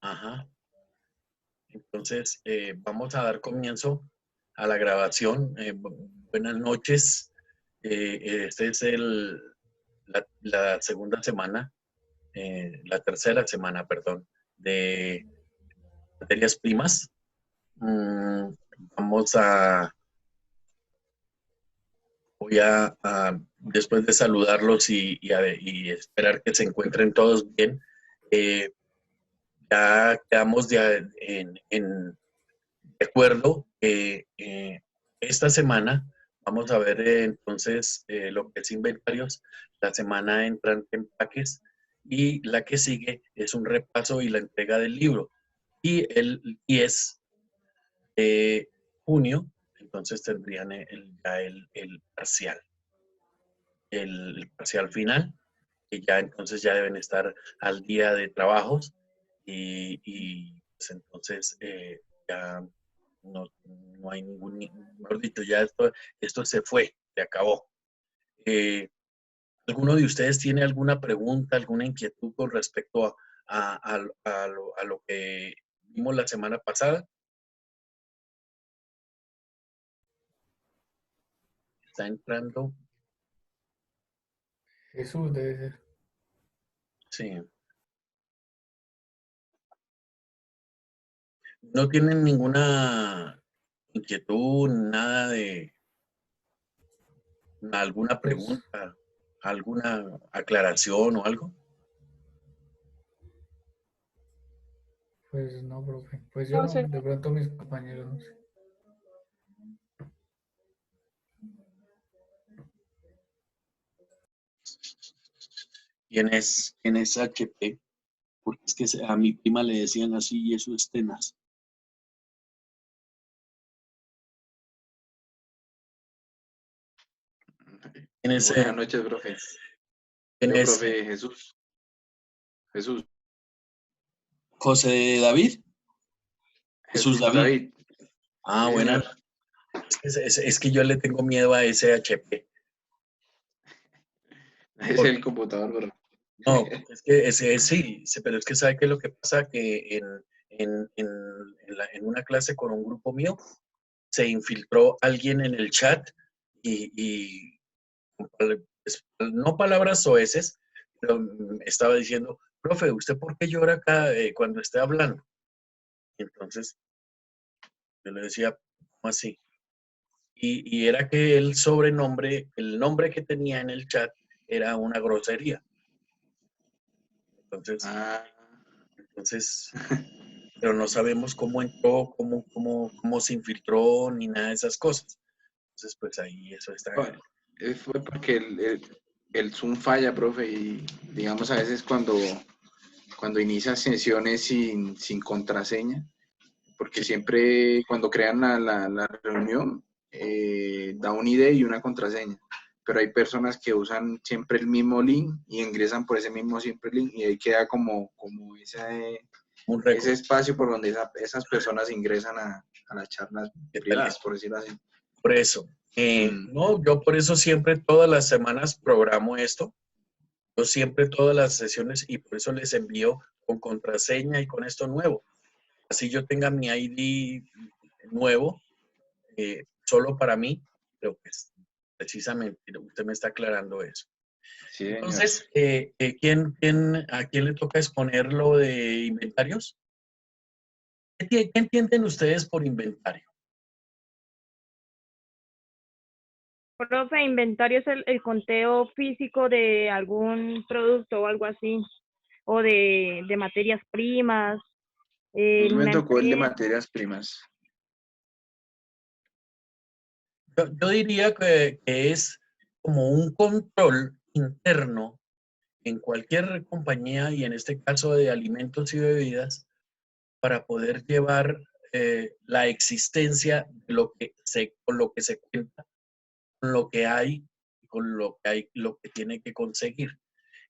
Ajá. Entonces, vamos a dar comienzo a la grabación. Buenas noches. Este es la segunda semana, la tercera semana, perdón, de materias primas. Vamos a, después de saludarlos y esperar que se encuentren todos bien, eh, ya quedamos de acuerdo que esta semana vamos a ver entonces lo que es inventarios, la semana entrante empaques y la que sigue es un repaso y la entrega del libro. Y el 10 de junio, entonces tendrían el parcial, el parcial final, que ya entonces ya deben estar al día de trabajos y pues entonces ya no hay mejor dicho, ya esto se fue, se acabó. Eh, ¿Alguno de ustedes tiene alguna pregunta, alguna inquietud con respecto a lo que vimos la semana pasada? Está entrando, Jesús debe ser. sí. ¿No tienen ninguna inquietud, nada de alguna Pues, pregunta, alguna aclaración o algo? pues no, profe. Pues yo No no, sé. de pronto mis compañeros, no sé. ¿Quién es HP? Porque es que a mi prima le decían así y eso es tenaz. ¿Quién es, Buenas noches, profe. quién Yo, es profe Jesús. Jesús. José David? Jesús Jesús David. David. Ah, Sí, buena. señor. Es que yo le tengo miedo a ese HP. Es Porque, el computador, profe. no, porque es que sí, pero es que sabe qué es lo que pasa, que en una clase con un grupo mío se infiltró alguien en el chat y no palabras soeces, pero estaba diciendo, profe, ¿usted por qué llora acá cuando esté hablando? Y entonces yo le decía, ¿cómo así? Y era que el nombre que tenía en el chat era una grosería. Entonces, Ah, entonces, pero no sabemos cómo entró, cómo se infiltró, ni nada de esas cosas. Entonces, pues ahí eso está. fue porque el Zoom falla, profe, y digamos a veces cuando inicia sesiones sin contraseña, porque Sí, siempre cuando crean la reunión da un ID y una contraseña, pero hay personas que usan siempre el mismo link y ingresan por ese mismo siempre link y ahí queda como un ese récord. espacio por donde esas personas ingresan a las charlas ¿Qué tal privadas, eso? por decirlo así. Por eso. Mm, No, yo por eso siempre todas las semanas programo esto. Yo siempre todas las sesiones y por eso les envío con contraseña y con esto nuevo. Así yo tenga mi ID nuevo, solo para mí, pero pues precisamente usted me está aclarando eso. sí, señor. Entonces, ¿a quién le toca exponer lo de inventarios? ¿Qué entienden ustedes por inventario? Profe, inventario es el conteo físico de algún producto o algo así, o de materias primas, A mí en me una tocó el de empresa. materias primas. Yo diría que es como un control interno en cualquier compañía y en este caso de alimentos y bebidas para poder llevar la existencia de con lo que se cuenta, con lo que hay, lo que tiene que conseguir.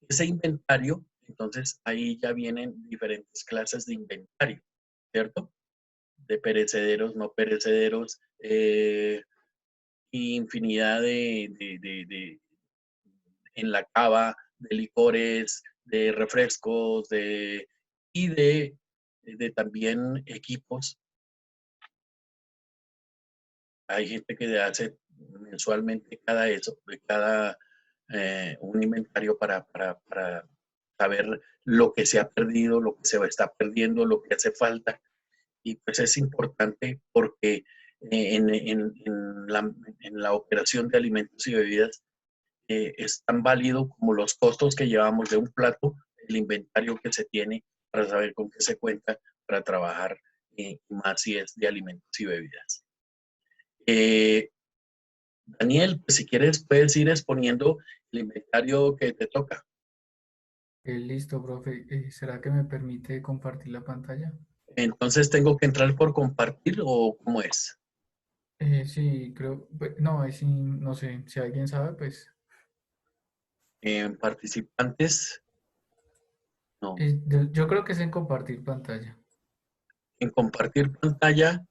Ese inventario, entonces ahí ya vienen diferentes clases de inventario, ¿cierto? De perecederos, no perecederos, infinidad en la cava, de licores, de refrescos, y de también equipos. Hay gente que hace mensualmente cada un inventario para saber lo que se ha perdido, lo que se está perdiendo, lo que hace falta. Y pues es importante porque en la operación de alimentos y bebidas es tan válido como los costos que llevamos de un plato, el inventario que se tiene para saber con qué se cuenta para trabajar, más si es de alimentos y bebidas. Daniel, pues si quieres puedes ir exponiendo el inventario que te toca. Listo, profe. ¿Será que me permite compartir la pantalla? Entonces, ¿tengo que entrar por compartir o cómo es? Sí, creo. No, ahí sí, no sé. Si alguien sabe, pues. En participantes, no. Yo creo que es en compartir pantalla. En compartir pantalla,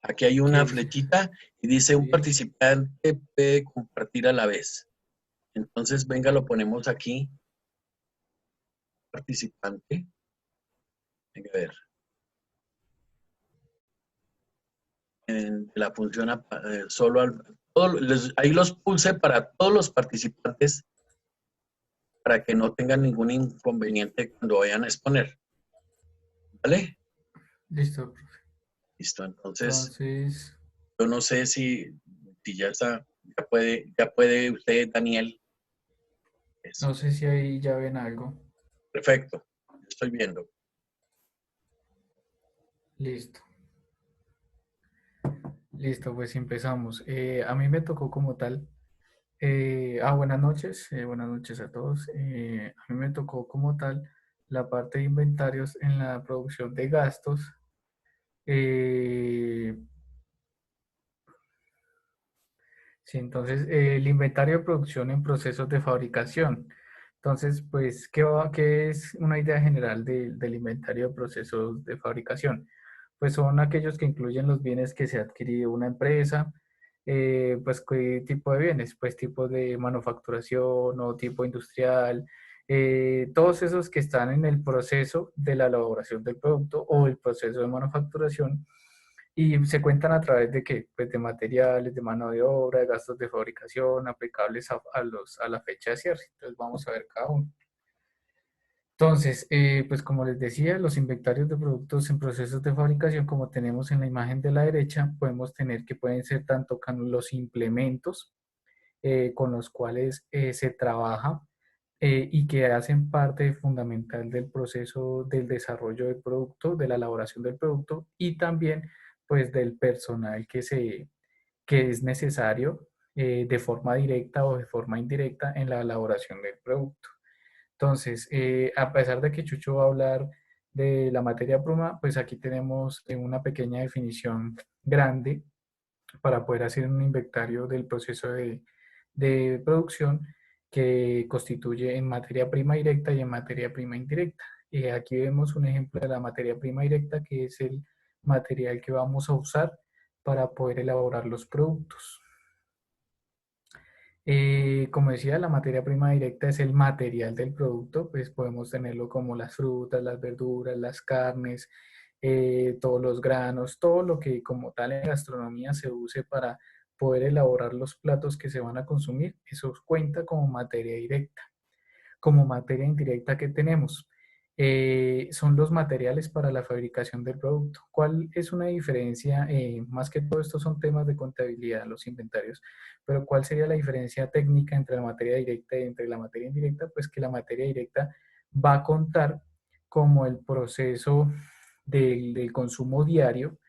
aquí hay ¿Qué una dice? flechita y dice un Sí. participante puede compartir a la vez. Entonces, venga, lo ponemos aquí. Participante. Venga, a ver. En la función solo ahí los puse para todos los participantes para que no tengan ningún inconveniente cuando vayan a exponer. ¿Vale? Listo, profe. Listo. Entonces, Entonces, yo no sé si ya está, ya puede usted, Daniel. Eso. no sé si ahí ya ven algo. Perfecto. Estoy viendo. Listo. Listo, pues empezamos. A mí me tocó como tal. Buenas noches a todos. A mí me tocó como tal la parte de inventarios en la producción de gastos. Eh, sí, entonces, el inventario de producción en procesos de fabricación. Entonces, pues, ¿qué es una idea general del inventario de procesos de fabricación? Pues son aquellos que incluyen los bienes que se ha adquirido una empresa. Pues, ¿qué tipo de bienes? Pues tipo de manufacturación o tipo industrial. Todos esos que están en el proceso de la elaboración del producto o el proceso de manufacturación y se cuentan a través de qué? Pues de materiales, de mano de obra, de gastos de fabricación aplicables a la fecha de cierre. Entonces vamos a ver cada uno. Entonces, pues como les decía, los inventarios de productos en procesos de fabricación, como tenemos en la imagen de la derecha, podemos tener que pueden ser tanto con los implementos con los cuales se trabaja y que hacen parte fundamental del proceso del desarrollo del producto, de la elaboración del producto y también pues del personal que es necesario de forma directa o de forma indirecta en la elaboración del producto. Entonces, a pesar de que Chucho va a hablar de la materia prima, pues aquí tenemos una pequeña definición grande para poder hacer un inventario del proceso de producción que constituye en materia prima directa y en materia prima indirecta. Aquí vemos un ejemplo de la materia prima directa, que es el material que vamos a usar para poder elaborar los productos. Como decía, la materia prima directa es el material del producto, pues podemos tenerlo como las frutas, las verduras, las carnes, todos los granos, todo lo que como tal en gastronomía se use para poder elaborar los platos que se van a consumir, eso cuenta como materia directa. Como materia indirecta que tenemos, son los materiales para la fabricación del producto. ¿Cuál es una diferencia? Más que todo esto son temas de contabilidad, los inventarios, pero ¿cuál sería la diferencia técnica entre la materia directa y entre la materia indirecta? Pues que la materia directa va a contar como el proceso del consumo diario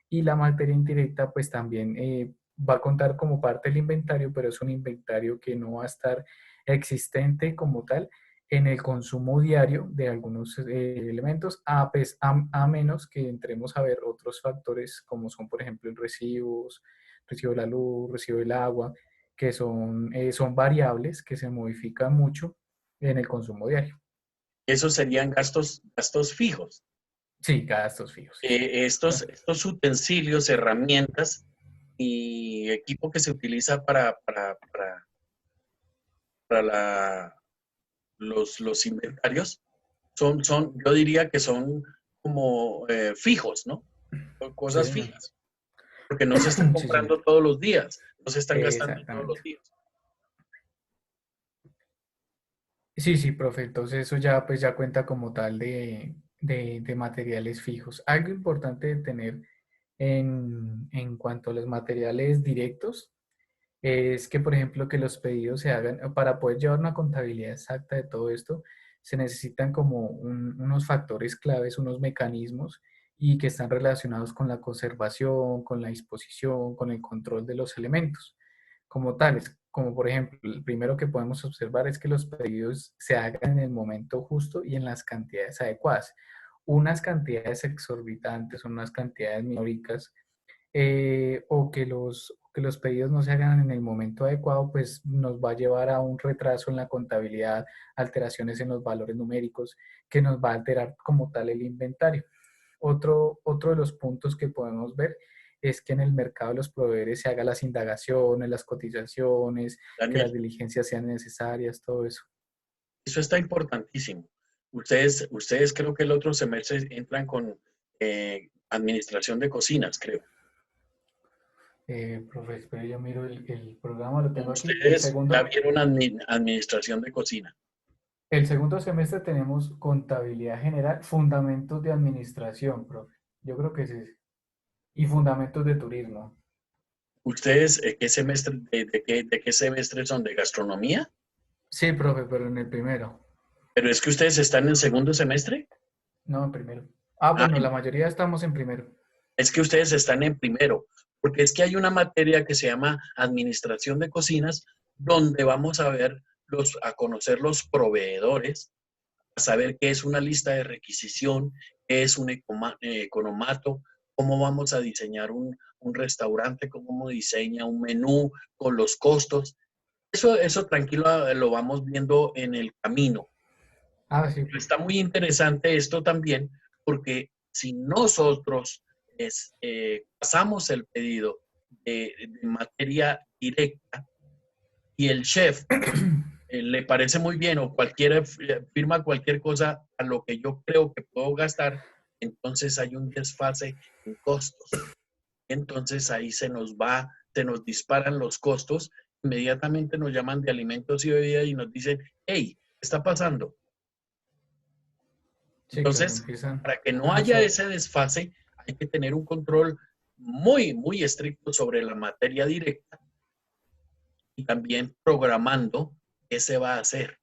y la materia indirecta pues también va a contar como parte del inventario, pero es un inventario que no va a estar existente como tal en el consumo diario de algunos elementos, a menos que entremos a ver otros factores como son, por ejemplo, recibo de la luz, recibo del agua, que son variables que se modifican mucho en el consumo diario. Esos serían gastos fijos. Sí, gastos fijos. Sí. Estos utensilios, herramientas y equipo que se utiliza para la los inventarios yo diría que son como fijos, ¿no? Son Sí, cosas señor. fijas, porque no se están Sí, señor. comprando todos los días, no se están gastando todos los Exactamente. días. Sí, sí, profe. Entonces eso ya, pues ya cuenta como tal de materiales fijos. Algo importante de tener en cuanto a los materiales directos es que, por ejemplo, que los pedidos se hagan, para poder llevar una contabilidad exacta de todo esto, se necesitan como unos factores claves, unos mecanismos y que están relacionados con la conservación, con la disposición, con el control de los elementos como tales. Como por ejemplo, el primero que podemos observar es que los pedidos se hagan en el momento justo y en las cantidades adecuadas. Unas cantidades exorbitantes, unas cantidades minóricas que los pedidos no se hagan en el momento adecuado, pues nos va a llevar a un retraso en la contabilidad, alteraciones en los valores numéricos, que nos va a alterar como tal el inventario. Otro de los puntos que podemos ver es que en el mercado de los proveedores se hagan las indagaciones, las cotizaciones, que las Daniel, diligencias sean necesarias, todo eso. eso está importantísimo. Ustedes creo que el otro semestre entran con administración de cocinas, creo. Profe, espere, yo miro el programa, lo tengo aquí. Ustedes ya vieron administración de cocina. El segundo semestre tenemos contabilidad general, fundamentos de administración, profe. Yo creo que es ese. Y fundamentos de turismo. ¿Ustedes qué semestre, de qué semestre son? ¿De gastronomía? Sí, profe, pero en el primero. Pero es que ustedes están en segundo semestre. No, en primero. Ah, Ah, bueno, la mayoría estamos en primero. es que ustedes están en primero, porque es que hay una materia que se llama administración de cocinas, donde vamos a ver a conocer los proveedores, a saber qué es una lista de requisición, qué es un economato, cómo vamos a diseñar un restaurante, cómo diseña un menú con los costos. Eso tranquilo lo vamos viendo en el camino. Ah, sí, Pero profe. está muy interesante esto también, porque si nosotros pasamos el pedido de materia directa y el chef le parece muy bien o cualquiera firma cualquier cosa a lo que yo creo que puedo gastar, entonces hay un desfase en costos. Entonces ahí se nos disparan los costos, inmediatamente nos llaman de alimentos y bebidas y nos dicen, hey, ¿qué está pasando? Sí, claro, Entonces, empiezan. para que no haya ese desfase, hay que tener un control muy, muy estricto sobre la materia directa y también programando qué se va a hacer.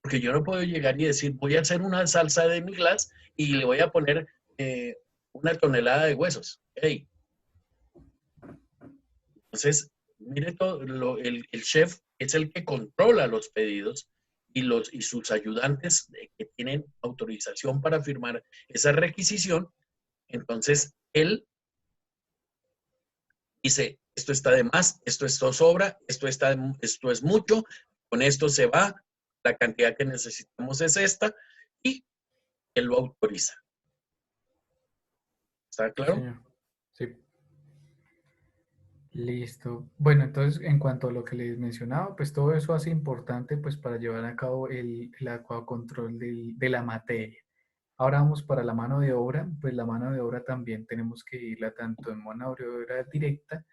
Porque yo no puedo llegar y decir, voy a hacer una salsa de mi glass y le voy a poner una tonelada de huesos. Hey. Entonces, mire todo, el chef es el que controla los pedidos y sus ayudantes que tienen autorización para firmar esa requisición. Entonces, él dice, esto está de más, esto sobra, esto es mucho, con esto se va, la cantidad que necesitamos es esta, y él lo autoriza. ¿Está Sí, claro? señor. Sí. Listo. Bueno, entonces, en cuanto a lo que les mencionaba, pues todo eso hace importante pues para llevar a cabo el adecuado control de la materia. Ahora vamos para la mano de obra, pues la mano de obra también tenemos que irla tanto en mano de obra directa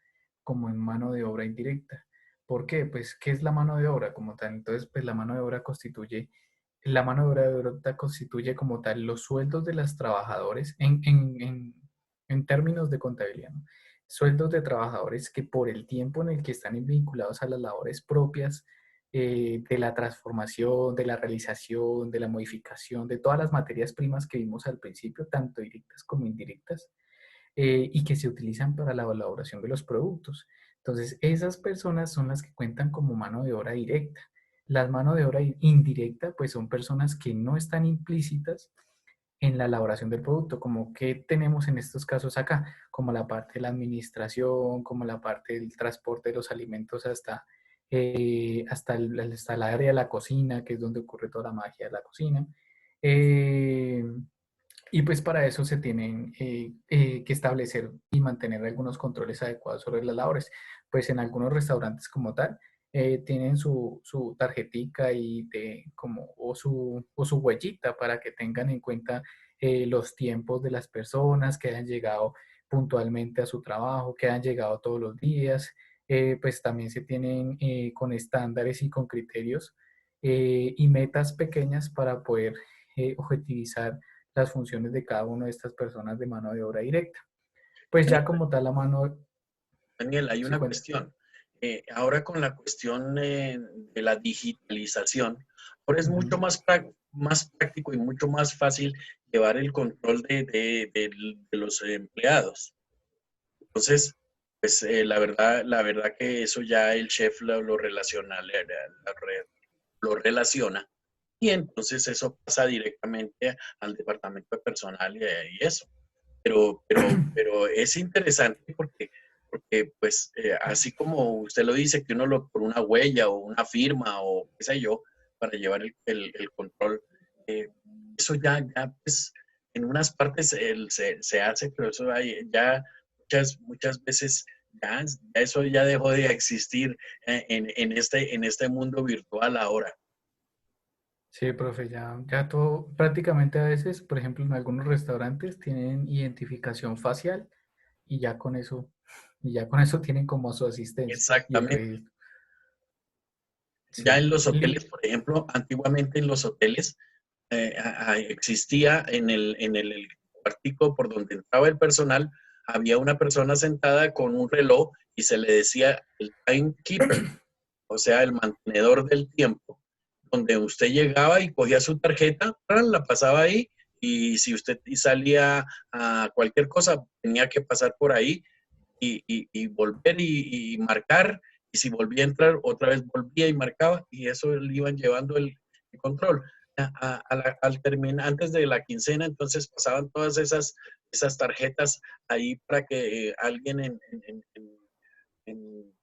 como en mano de obra indirecta. ¿Por qué? Pues, ¿qué es la mano de obra como tal? Entonces, pues la mano de obra constituye como tal los sueldos de los trabajadores en términos de contabilidad, ¿no? Sueldos de trabajadores que por el tiempo en el que están vinculados a las labores propias de la transformación, de la realización, de la modificación, de todas las materias primas que vimos al principio, tanto directas como indirectas, y que se utilizan para la elaboración de los productos. Entonces, esas personas son las que cuentan como mano de obra directa. Las mano de obra indirecta, pues son personas que no están implícitas en la elaboración del producto, como que tenemos en estos casos acá, como la parte de la administración, como la parte del transporte de los alimentos hasta el área de la cocina, que es donde ocurre toda la magia de la cocina. Eh, y pues para eso se tienen que establecer y mantener algunos controles adecuados sobre las labores. Pues en algunos restaurantes como tal, tienen su tarjetica o su huellita para que tengan en cuenta los tiempos de las personas que hayan llegado puntualmente a su trabajo, que hayan llegado todos los días. Pues también se tienen con estándares y con criterios y metas pequeñas para poder objetivizar las funciones de cada una de estas personas de mano de obra directa. Pues ya como tal la mano... Daniel, hay Sí, una cuenta. cuestión. Ahora con la cuestión de la digitalización, ahora es mucho Ujú. más práctico y mucho más fácil llevar el control de los empleados. Entonces, pues la verdad que eso ya el chef lo relaciona, lo relaciona y entonces eso pasa directamente al departamento de personal y eso. Pero es interesante porque pues así como usted lo dice, que uno lo por una huella o una firma o qué sé yo, para llevar el control, eh, eso ya pues en unas partes se hace, pero eso ya muchas veces ya eso ya dejó de existir en este mundo virtual ahora. Sí, profe, ya todo, prácticamente a veces, por ejemplo, en algunos restaurantes tienen identificación facial y ya con eso tienen como su asistencia y el Exactamente. registro. Ya Sí. en los hoteles, por ejemplo, antiguamente en los hoteles existía en el cuartico por donde entraba el personal, había una persona sentada con un reloj y se le decía el timekeeper, o sea, el mantenedor del tiempo, donde usted llegaba y cogía su tarjeta, la pasaba ahí y si usted salía a cualquier cosa, tenía que pasar por ahí y volver y marcar, y si volvía a entrar, otra vez volvía y marcaba, y eso le iban llevando el control. Al terminar, antes de la quincena, entonces pasaban todas esas tarjetas ahí para que alguien en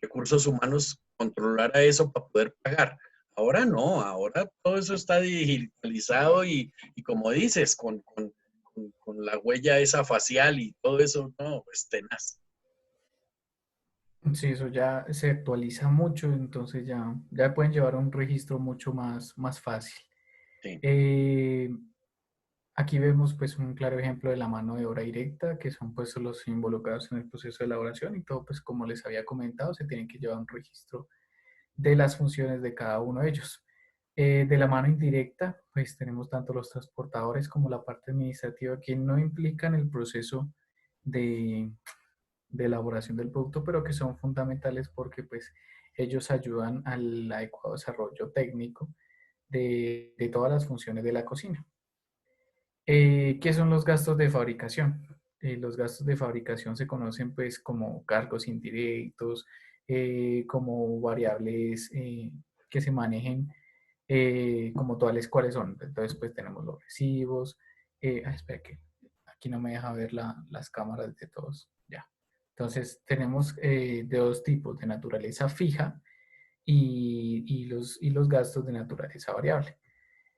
recursos humanos controlara eso para poder pagar. Ahora no, ahora todo eso está digitalizado y como dices, con la huella esa facial y todo eso, no, es tenaz. Sí, eso ya se actualiza mucho, entonces ya pueden llevar un registro mucho más fácil. Sí. Eh, Aquí vemos pues un claro ejemplo de la mano de obra directa, que son pues los involucrados en el proceso de elaboración y todo pues como les había comentado, se tienen que llevar un registro de las funciones de cada uno de ellos. De la mano indirecta, pues tenemos tanto los transportadores como la parte administrativa que no implican el proceso de, de elaboración del producto, pero que son fundamentales porque pues ellos ayudan al adecuado desarrollo técnico de todas las funciones de la cocina. ¿Qué son los gastos de fabricación? Los gastos de fabricación se conocen pues como cargos indirectos, como variables que se manejen como tales cuáles son. Entonces pues tenemos los recibos. Espera que aquí no me deja ver las cámaras de todos. Ya. Entonces tenemos de dos tipos, de naturaleza fija y los gastos de naturaleza variable.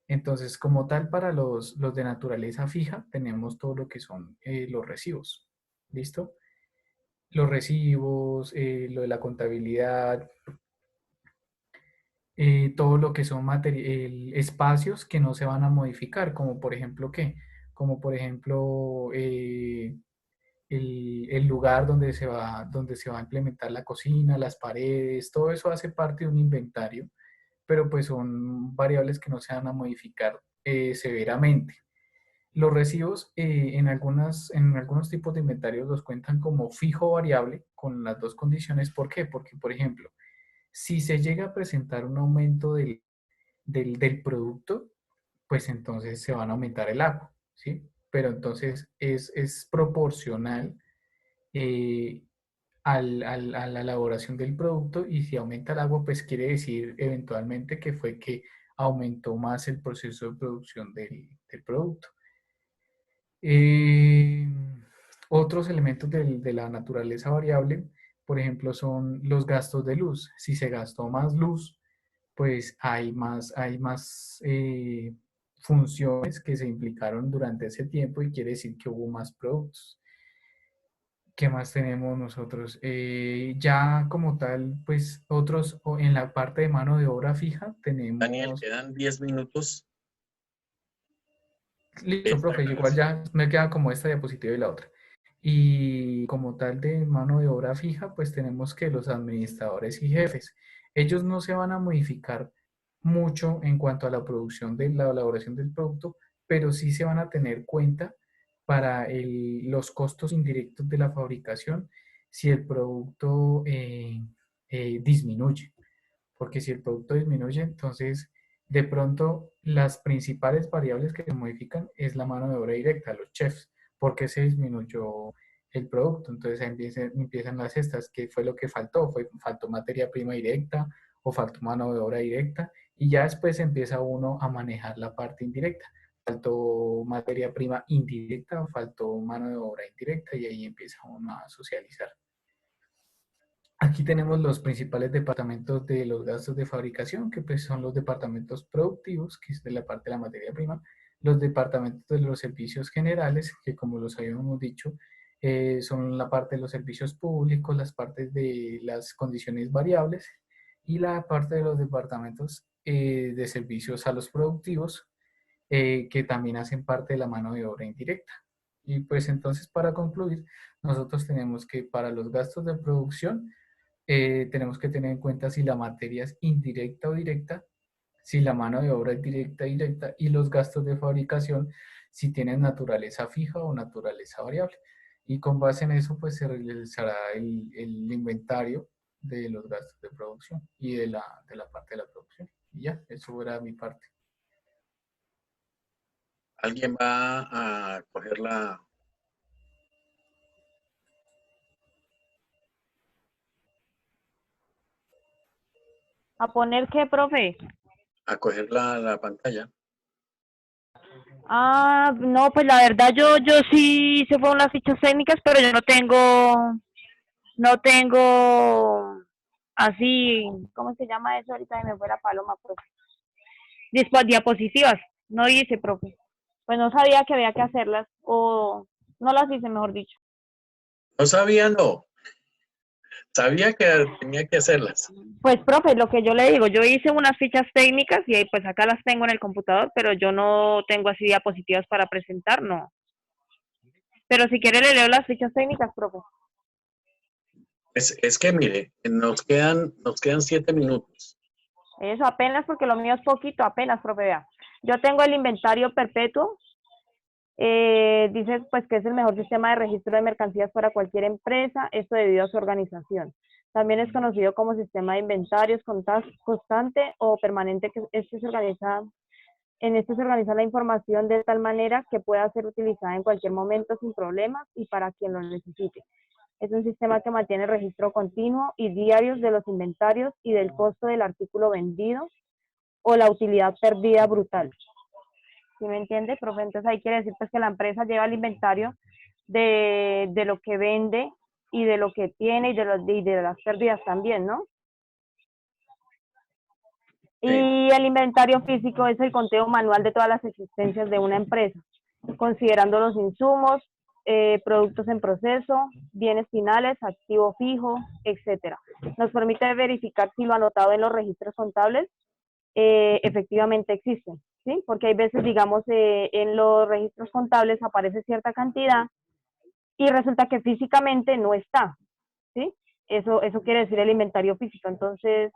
Entonces, como tal, para los de naturaleza fija, tenemos todo lo que son los recibos. ¿Listo? Los recibos, lo de la contabilidad, todo lo que son espacios que no se van a modificar, como por ejemplo, ¿qué? Como por ejemplo, el lugar donde se va a implementar la cocina, las paredes, todo eso hace parte de un inventario, pero pues son variables que no se van a modificar severamente. Los recibos en algunos tipos de inventarios los cuentan como fijo variable con las dos condiciones. ¿Por qué? Porque, por ejemplo, si se llega a presentar un aumento del producto, pues entonces se van a aumentar el agua, ¿sí? Pero entonces es proporcional eh, a la elaboración del producto y si aumenta el agua, pues quiere decir eventualmente que fue que aumentó más el proceso de producción del producto. Eh, Otros elementos de la naturaleza variable, por ejemplo, son los gastos de luz. Si se gastó más luz, pues hay más funciones que se implicaron durante ese tiempo y quiere decir que hubo más productos. ¿Qué más tenemos nosotros? Ya como tal, pues otros, en la parte de mano de obra fija Daniel, tenemos, quedan 10 minutos. listo, Esta profe, igual grabación. ya me queda como esta diapositiva y la otra. Y como tal de mano de obra fija, pues tenemos que los administradores y jefes, ellos no se van a modificar mucho en cuanto a la producción de la elaboración del producto, pero sí se van a tener cuenta para los costos indirectos de la fabricación si el producto disminuye. Porque si el producto disminuye, entonces de pronto las principales variables que se modifican es la mano de obra directa, los chefs, porque se disminuyó el producto. Entonces ahí empiezan las estas, ¿qué fue lo que faltó? Faltó materia prima directa o faltó mano de obra directa, y ya después empieza uno a manejar la parte indirecta. Faltó materia prima indirecta o faltó mano de obra indirecta, y ahí empieza uno a socializar. Aquí tenemos los principales departamentos de los gastos de fabricación, que pues son los departamentos productivos, que es de la parte de la materia prima, los departamentos de los servicios generales, que como los habíamos dicho, son la parte de los servicios públicos, las partes de las condiciones variables, y la parte de los departamentos de servicios a los productivos, que también hacen parte de la mano de obra indirecta. Y pues entonces, para concluir, nosotros tenemos que para los gastos de producción, tenemos que tener en cuenta si la materia es indirecta o directa, si la mano de obra es directa o indirecta, y los gastos de fabricación si tienen naturaleza fija o naturaleza variable. Y con base en eso, pues se realizará el inventario de los gastos de producción y de la parte de la producción. Y ya, eso era mi parte. ¿Alguien va a coger ¿A poner qué, profe? la pantalla? Ah, no, pues la verdad yo sí se fueron las fichas técnicas, pero yo no tengo así, ¿cómo se llama eso? Ahorita se me fue la paloma, profe. Diapositivas, no hice, profe. Pues no sabía que había que hacerlas, o no las hice, mejor dicho. No sabía, no. Sabía que tenía que hacerlas. Pues, profe, lo que yo le digo, yo hice unas fichas técnicas y ahí pues acá las tengo en el computador, pero yo no tengo así diapositivas para presentar, no. Pero si quiere le leo las fichas técnicas, profe. Es que mire, nos quedan 7 minutos. Eso apenas porque lo mío es poquito, apenas, profe, vea. Yo tengo el inventario perpetuo, dice pues que es el mejor sistema de registro de mercancías para cualquier empresa, esto debido a su organización. También es conocido como sistema de inventarios constante o permanente, que en este se organiza la información de tal manera que pueda ser utilizada en cualquier momento sin problemas y para quien lo necesite. Es un sistema que mantiene registro continuo y diarios de los inventarios y del costo del artículo vendido o la utilidad perdida brutal. ¿Sí me entiende, profe? Entonces ahí quiere decir pues que la empresa lleva el inventario de lo que vende y de lo que tiene y de las pérdidas también, ¿no? Sí. Y el inventario físico es el conteo manual de todas las existencias de una empresa, considerando los insumos, productos en proceso, bienes finales, activo fijo, etcétera. Nos permite verificar si lo anotado en los registros contables efectivamente existen, ¿sí? Porque hay veces, digamos, en los registros contables aparece cierta cantidad y resulta que físicamente no está, ¿sí? Eso quiere decir el inventario físico. Entonces,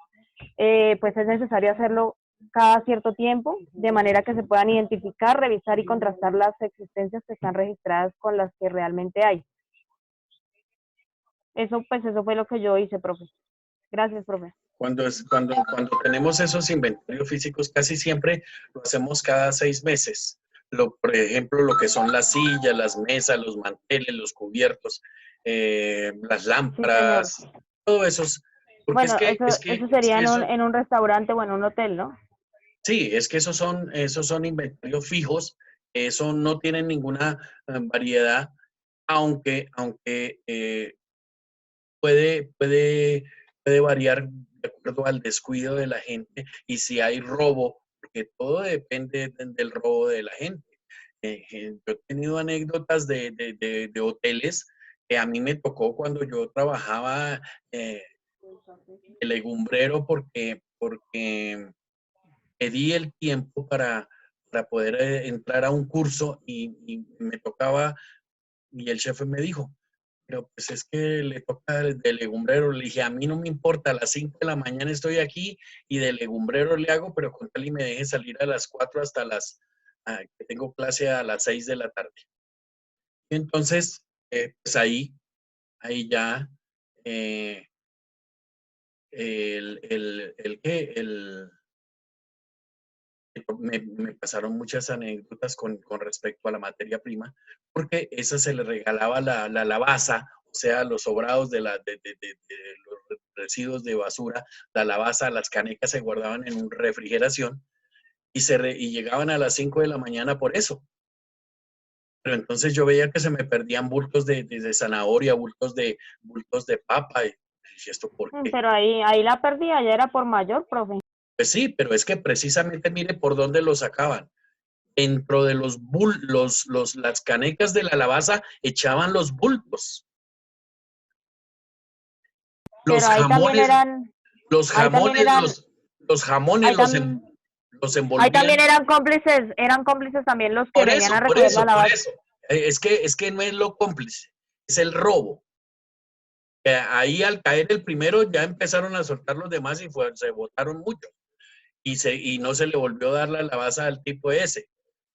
pues es necesario hacerlo cada cierto tiempo, de manera que se puedan identificar, revisar y contrastar las existencias que están registradas con las que realmente hay. Eso fue lo que yo hice, profe. Gracias, profe. Cuando tenemos esos inventarios físicos, casi siempre lo hacemos cada 6 meses. Por ejemplo, lo que son las sillas, las mesas, los manteles, los cubiertos, las Sí, señor. lámparas, todo eso. Porque Bueno, eso sería en un restaurante o en un hotel, ¿no? sí, es que esos son inventarios fijos, eso no tienen ninguna variedad, aunque puede, puede, puede variar de acuerdo al descuido de la gente y si hay robo, porque todo depende del robo de la gente. Yo he tenido anécdotas de hoteles que a mí me tocó cuando yo trabajaba de legumbrero porque pedí el tiempo para poder entrar a un curso y me tocaba, y el jefe me dijo, pero pues es que le toca de legumbrero. Le dije, a mí no me importa, a las 5 de la mañana estoy aquí y de legumbrero le hago, pero con tal y me deje salir a las 4 hasta que tengo clase a las 6 de la tarde. Y entonces, pues ahí ya, eh, me pasaron muchas anécdotas con respecto a la materia prima, porque esa se le regalaba la lavaza, o sea, los sobrados de los residuos de basura, la lavaza, las canecas se guardaban en una refrigeración y llegaban a las 5 de la mañana por eso. Pero entonces yo veía que se me perdían bultos de zanahoria, bultos de papa. Y dije, ¿esto por qué? Pero ahí la pérdida ya era por mayor, profe. Pues sí, pero es que precisamente mire por dónde lo sacaban. Dentro de las canecas de la lavaza echaban los bultos. Los Pero ahí también jamones, eran, los ahí también jamones, eran, los jamones ahí tam- los ahí envolvían. también eran cómplices también los que Por venían eso, a por recoger la eso, por lavaza. eso. Es que no es lo cómplice, es el robo. Ahí al caer el primero ya empezaron a soltar los demás y se botaron mucho. Y no se le volvió a dar la lavaza al tipo ese.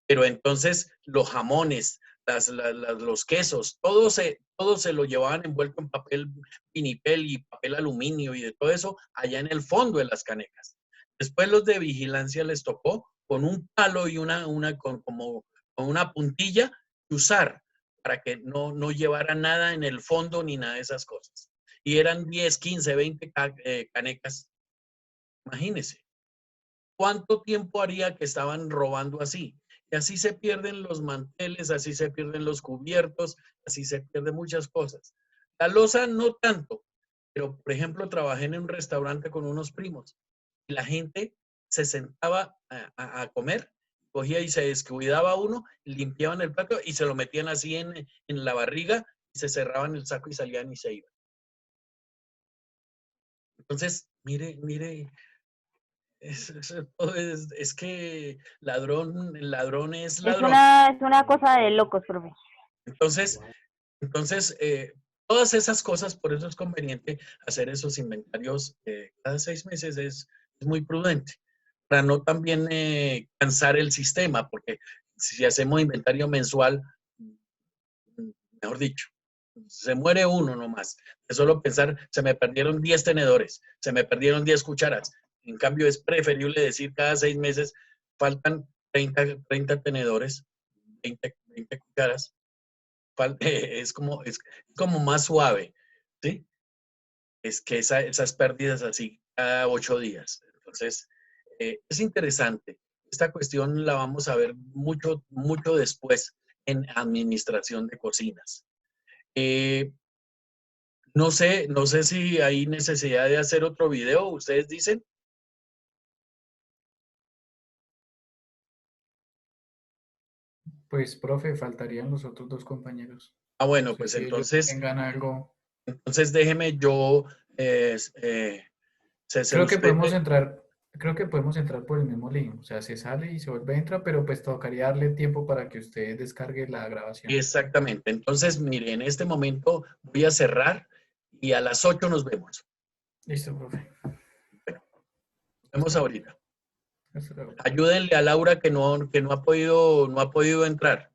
Pero entonces los jamones, los quesos, todo se lo llevaban envuelto en papel vinipel y papel aluminio y de todo eso allá en el fondo de las canecas. Después los de vigilancia les tocó con un palo y como con una puntilla usar para que no llevara nada en el fondo ni nada de esas cosas. Y eran 10, 15, 20 canecas. Imagínense. ¿Cuánto tiempo haría que estaban robando así? Y así se pierden los manteles, así se pierden los cubiertos, así se pierden muchas cosas. La loza no tanto, pero por ejemplo trabajé en un restaurante con unos primos y la gente se sentaba a comer, cogía y se descuidaba uno, limpiaban el plato y se lo metían así en la barriga y se cerraban el saco y salían y se iban. Entonces, mire, es que ladrón es ladrón. Es una cosa de locos, profe. Entonces, todas esas cosas, por eso es conveniente hacer esos inventarios cada 6 meses, es muy prudente, para no también cansar el sistema, porque si hacemos inventario mensual, mejor dicho, se muere uno nomás. De solo pensar, se me perdieron 10 tenedores, se me perdieron 10 cucharas. En cambio, es preferible decir cada 6 meses faltan 30 tenedores, 20 cucharas. Es como más suave, ¿sí? Es que esas pérdidas así cada 8 días. Entonces, es interesante. Esta cuestión la vamos a ver mucho, mucho después en administración de cocinas. No sé si hay necesidad de hacer otro video, ¿ustedes dicen? Pues, profe, faltarían los otros dos compañeros. Ah, bueno, No sé pues si ellos tengan algo. entonces déjeme yo, se Creo que usted, podemos entrar por el mismo link. O sea, se sale y se vuelve a entrar, pero pues tocaría darle tiempo para que usted descargue la grabación. exactamente. Entonces, mire, en este momento voy a cerrar y a las 8 nos vemos. Listo, profe. Bueno, nos vemos ahorita. Hasta luego. Ayúdenle a Laura que no ha podido entrar.